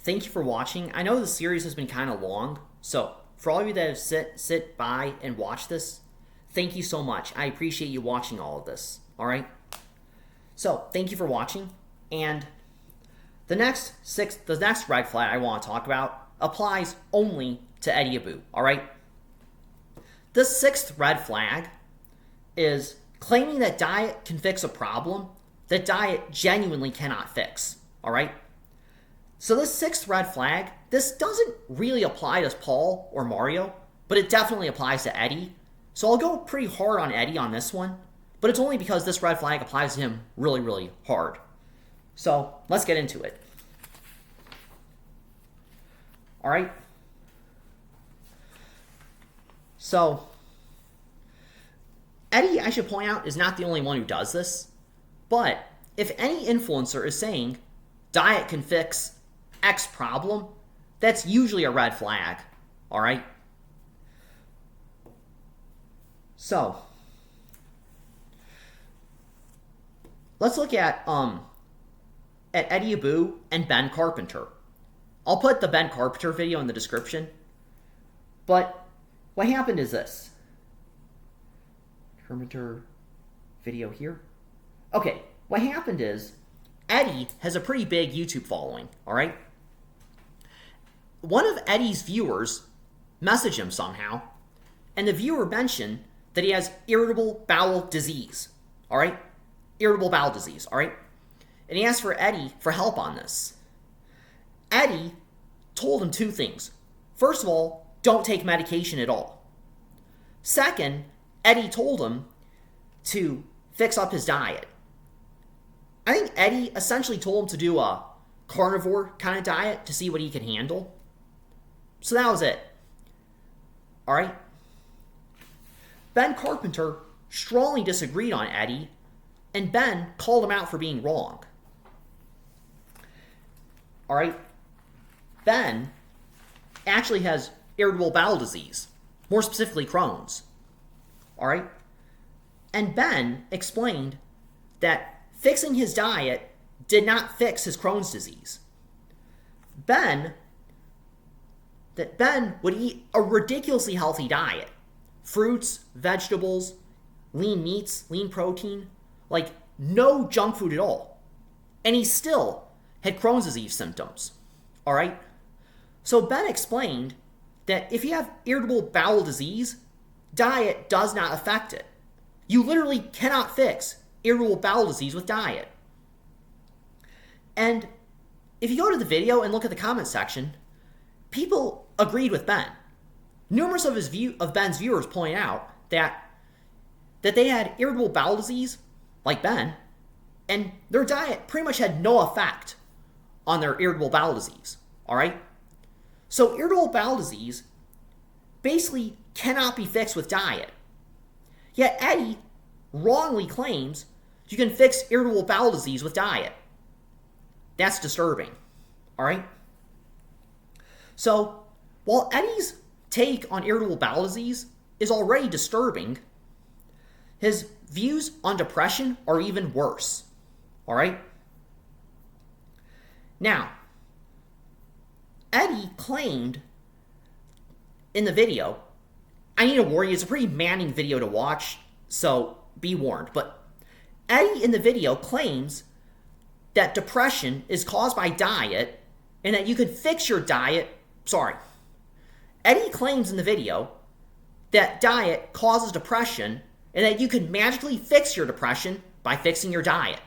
thank you for watching. I know the series has been kind of long, so for all of you that have sit by and watch this, thank you so much. I appreciate you watching all of this. All right. So thank you for watching, and the next red flag I want to talk about applies only to Eddie Abou. All right. The sixth red flag is claiming that diet can fix a problem that diet genuinely cannot fix. All right. So this sixth red flag, this doesn't really apply to Paul or Mario, but it definitely applies to Eddie. So I'll go pretty hard on Eddie on this one, but it's only because this red flag applies to him really, really hard. So let's get into it. All right. So Eddie, I should point out, is not the only one who does this, but if any influencer is saying diet can fix X problem, that's usually a red flag. All right. So let's look at Eddie Abou and Ben Carpenter. I'll put the Ben Carpenter video in the description. But what happened is this. Carpenter video here. Okay, what happened is Eddie has a pretty big YouTube following, all right? One of Eddie's viewers messaged him somehow, and the viewer mentioned that he has irritable bowel disease, all right? Irritable bowel disease, all right? And he asked for Eddie for help on this. Eddie told him two things. First of all, don't take medication at all. Second, Eddie told him to fix up his diet. I think Eddie essentially told him to do a carnivore kind of diet to see what he can handle. So that was it. All right. Ben Carpenter strongly disagreed on Eddie, and Ben called him out for being wrong. All right. Ben actually has irritable bowel disease, more specifically Crohn's. All right. And Ben explained that fixing his diet did not fix his Crohn's disease. Ben would eat a ridiculously healthy diet. Fruits, vegetables, lean meats, lean protein, like no junk food at all. And he still had Crohn's disease symptoms. All right? So Ben explained that if you have irritable bowel disease, diet does not affect it. You literally cannot fix irritable bowel disease with diet. And if you go to the video and look at the comment section, people agreed with Ben. Numerous of Ben's viewers point out that they had irritable bowel disease, like Ben, and their diet pretty much had no effect on their irritable bowel disease. All right? So irritable bowel disease basically cannot be fixed with diet. Yet Eddie wrongly claims you can fix irritable bowel disease with diet. That's disturbing. All right? So while Eddie's take on irritable bowel disease is already disturbing, his views on depression are even worse. All right? Now, Eddie claimed in the video, I need to warn you, it's a pretty maddening video to watch, so be warned. But Eddie in the video claims that depression is caused by diet and that you can fix your diet. Eddie claims in the video that diet causes depression and that you can magically fix your depression by fixing your diet.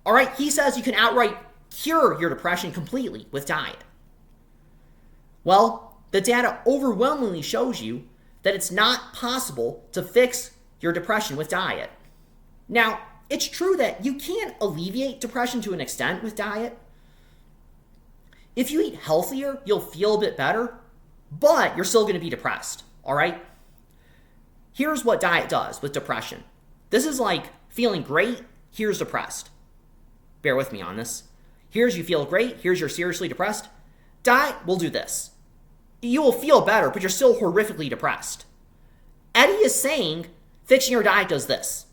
All right, he says you can outright cure your depression completely with diet. Well, the data overwhelmingly shows you that it's not possible to fix your depression with diet. Now, it's true that you can alleviate depression to an extent with diet. If you eat healthier, you'll feel a bit better, but you're still going to be depressed, all right? Here's what diet does with depression. This is like feeling great, here's depressed. Bear with me on this. Here's you feel great, here's you're seriously depressed. Diet will do this. You will feel better, but you're still horrifically depressed. Eddie is saying fixing your diet does this.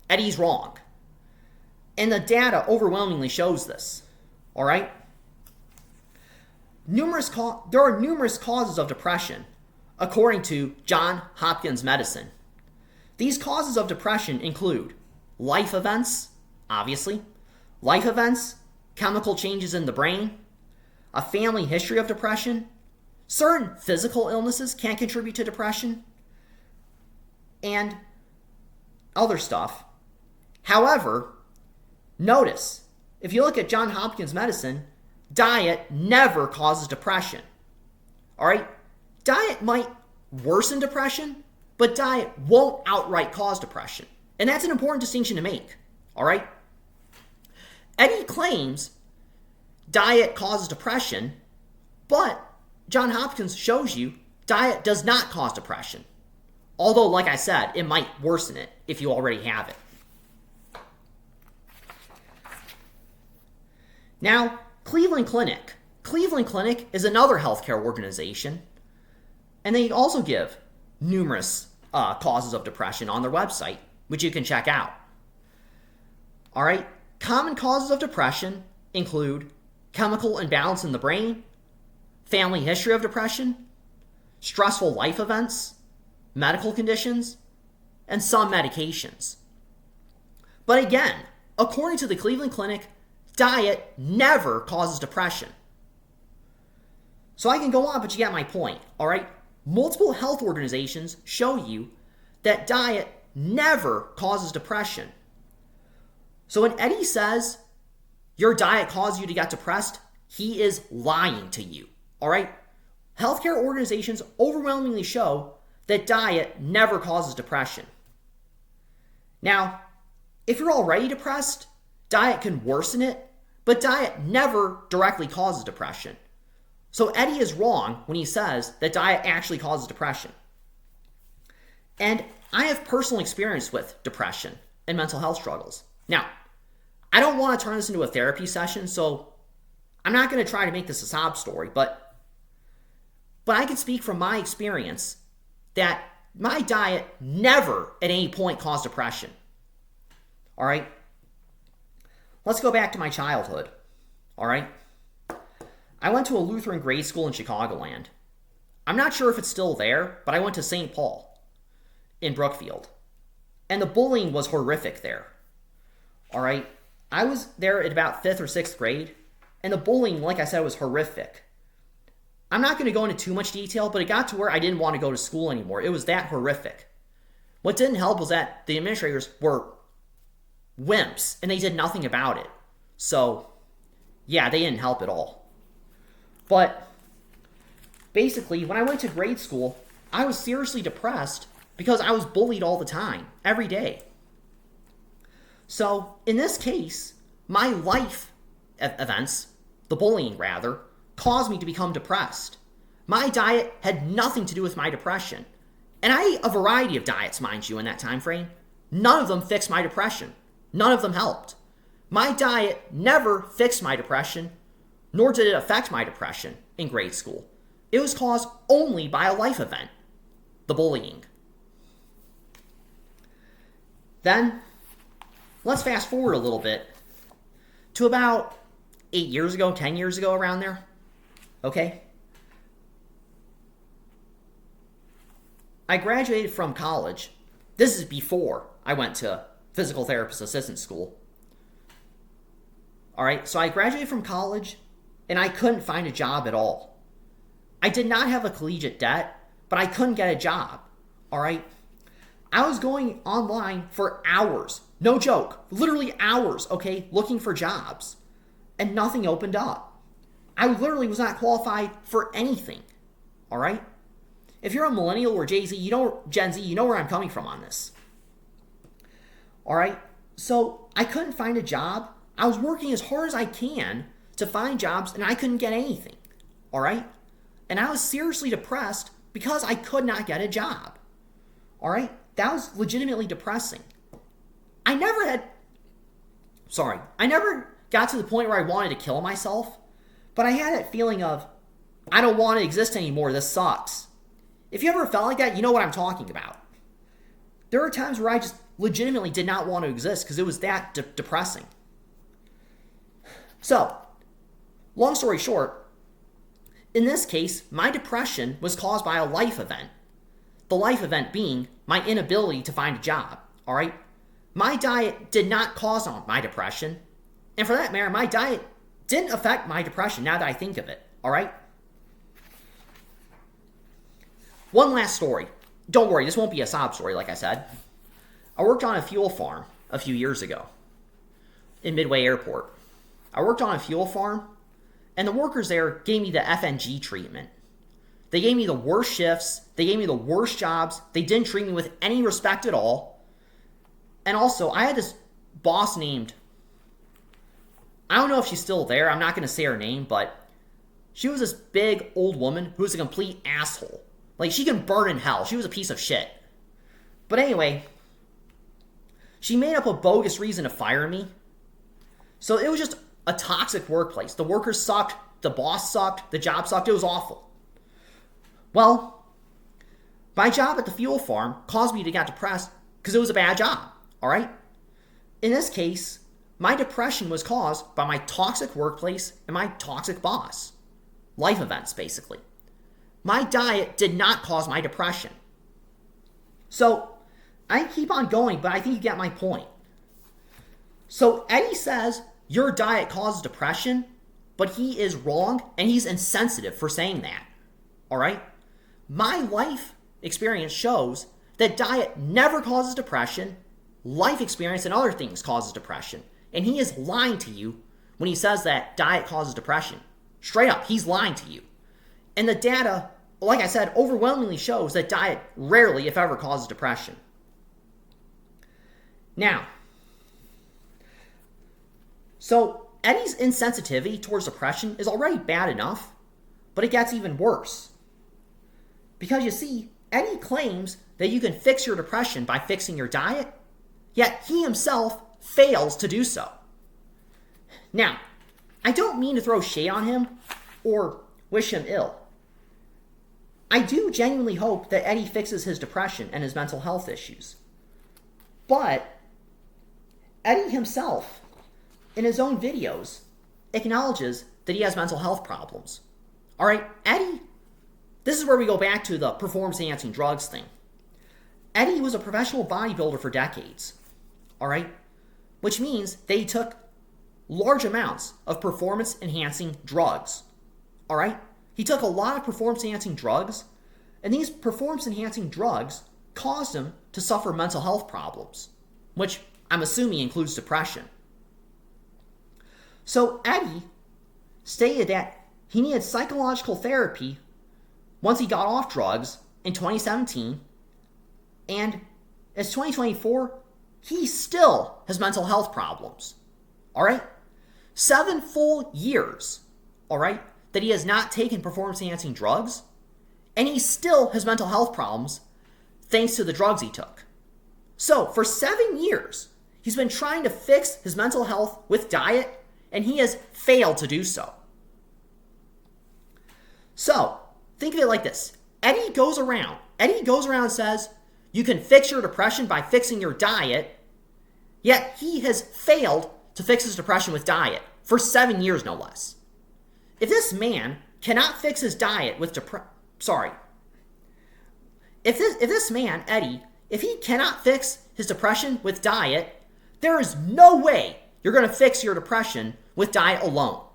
Eddie's wrong. And the data overwhelmingly shows this. All right? there are numerous causes of depression, according to Johns Hopkins Medicine. These causes of depression include life events, obviously, life events, chemical changes in the brain, a family history of depression, certain physical illnesses can contribute to depression, and other stuff. However, notice, if you look at Johns Hopkins Medicine, diet never causes depression. All right? Diet might worsen depression, but diet won't outright cause depression. And that's an important distinction to make. All right? Eddie claims diet causes depression, but Johns Hopkins shows you diet does not cause depression. Although, like I said, it might worsen it if you already have it. Now, Cleveland Clinic. Cleveland Clinic is another healthcare organization, and they also give numerous causes of depression on their website, which you can check out. All right, common causes of depression include chemical imbalance in the brain, family history of depression, stressful life events, medical conditions, and some medications. But again, according to the Cleveland Clinic, diet never causes depression. So I can go on, but you get my point, all right? Multiple health organizations show you that diet never causes depression. So when Eddie says your diet caused you to get depressed, he is lying to you, all right? Healthcare organizations overwhelmingly show that diet never causes depression. Now, if you're already depressed, diet can worsen it, but diet never directly causes depression. So Eddie is wrong when he says that diet actually causes depression. And I have personal experience with depression and mental health struggles. Now, I don't want to turn this into a therapy session, so I'm not going to try to make this a sob story, but I can speak from my experience that my diet never at any point caused depression. All right? Let's go back to my childhood. All right? I went to a Lutheran grade school in Chicagoland. I'm not sure if it's still there, but I went to St. Paul in Brookfield. And the bullying was horrific there. All right? I was there at about 5th or 6th grade, and the bullying, like I said, was horrific. I'm not going to go into too much detail, but it got to where I didn't want to go to school anymore. It was that horrific. What didn't help was that the administrators were wimps, and they did nothing about it. So, yeah, they didn't help at all. But basically, when I went to grade school, I was seriously depressed because I was bullied all the time, every day. So, in this case, my life events, the bullying rather, caused me to become depressed. My diet had nothing to do with my depression. And I ate a variety of diets, mind you, in that time frame. None of them fixed my depression. None of them helped. My diet never fixed my depression, nor did it affect my depression in grade school. It was caused only by a life event, the bullying. Then, let's fast forward a little bit to about 8 years ago, 10 years ago, around there. Okay? I graduated from college. This is before I went to physical therapist assistant school. All right, so I graduated from college, and I couldn't find a job at all. I did not have a collegiate debt, but I couldn't get a job. All right? I was going online for hours. No joke. Literally hours, okay, looking for jobs. And nothing opened up. I literally was not qualified for anything. All right? If you're a millennial or Gen Z, you know where I'm coming from on this. All right? So I couldn't find a job. I was working as hard as I can to find jobs, and I couldn't get anything. All right? And I was seriously depressed because I could not get a job. All right? That was legitimately depressing. I never got to the point where I wanted to kill myself, but I had that feeling of, I don't want to exist anymore, this sucks. If you ever felt like that, you know what I'm talking about. There are times where I just legitimately did not want to exist because it was that depressing. So, long story short, In this case, my depression was caused by a life event. The life event being my inability to find a job, all right? My diet did not cause my depression. And for that matter, my diet didn't affect my depression now that I think of it, all right? One last story. Don't worry, this won't be a sob story, like I said. I worked on a fuel farm a few years ago in Midway Airport. I worked on a fuel farm, and the workers there gave me the FNG treatment. They gave me the worst shifts. They gave me the worst jobs. They didn't treat me with any respect at all. And also, I had this boss named, I don't know if she's still there. I'm not going to say her name, but she was this big old woman who was a complete asshole. Like, she can burn in hell. She was a piece of shit. But anyway, she made up a bogus reason to fire me. So it was just a toxic workplace. The workers sucked. The boss sucked. The job sucked. It was awful. Well, my job at the fuel farm caused me to get depressed because it was a bad job, all right? In this case, my depression was caused by my toxic workplace and my toxic boss. Life events, basically. My diet did not cause my depression. So, I keep on going, but I think you get my point. So, Eddie says your diet causes depression, but he is wrong and he's insensitive for saying that. All right? My life experience shows that diet never causes depression. Life experience and other things causes depression. And he is lying to you when he says that diet causes depression. Straight up, he's lying to you. And the data, like I said, overwhelmingly shows that diet rarely, if ever, causes depression. Now, so Eddie's insensitivity towards depression is already bad enough, but it gets even worse. Because you see, Eddie claims that you can fix your depression by fixing your diet, yet he himself fails to do so. Now, I don't mean to throw shade on him or wish him ill. I do genuinely hope that Eddie fixes his depression and his mental health issues. But Eddie himself, in his own videos, acknowledges that he has mental health problems. All right, Eddie, this is where we go back to the performance-enhancing drugs thing. Eddie was a professional bodybuilder for decades, all right? Which means that he took large amounts of performance-enhancing drugs, all right? He took a lot of performance-enhancing drugs, and these performance-enhancing drugs caused him to suffer mental health problems, which I'm assuming includes depression. So Eddie stated that he needed psychological therapy once he got off drugs in 2017, and as 2024, he still has mental health problems. All right? 7 full years, all right, that he has not taken performance-enhancing drugs, and he still has mental health problems thanks to the drugs he took. So, for 7 years, he's been trying to fix his mental health with diet, and he has failed to do so. So, think of it like this. Eddie goes around and says, you can fix your depression by fixing your diet, yet he has failed to fix his depression with diet for 7 years, no less. If this man cannot fix his diet with If this man, Eddie, if he cannot fix his depression with diet, there is no way you're going to fix your depression with diet alone.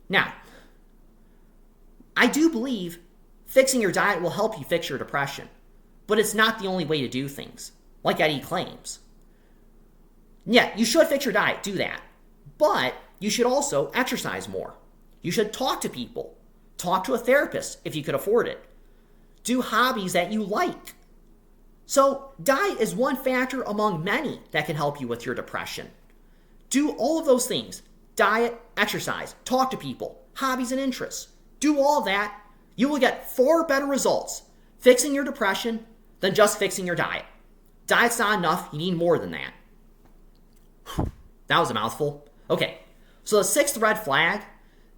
Now, I do believe fixing your diet will help you fix your depression, but it's not the only way to do things, like Eddie claims. Yeah, you should fix your diet, do that. But you should also exercise more. You should talk to people. Talk to a therapist if you could afford it. Do hobbies that you like. So, diet is one factor among many that can help you with your depression. Do all of those things. Diet, exercise, talk to people, hobbies and interests. Do all that. You will get far better results fixing your depression than just fixing your diet. Diet's not enough. You need more than that. That was a mouthful. Okay, so the 6th red flag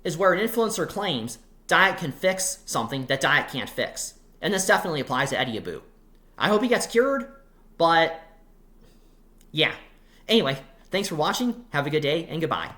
is where an influencer claims diet can fix something that diet can't fix. And this definitely applies to Eddie Abu. I hope he gets cured, but yeah. Anyway, thanks for watching. Have a good day and goodbye.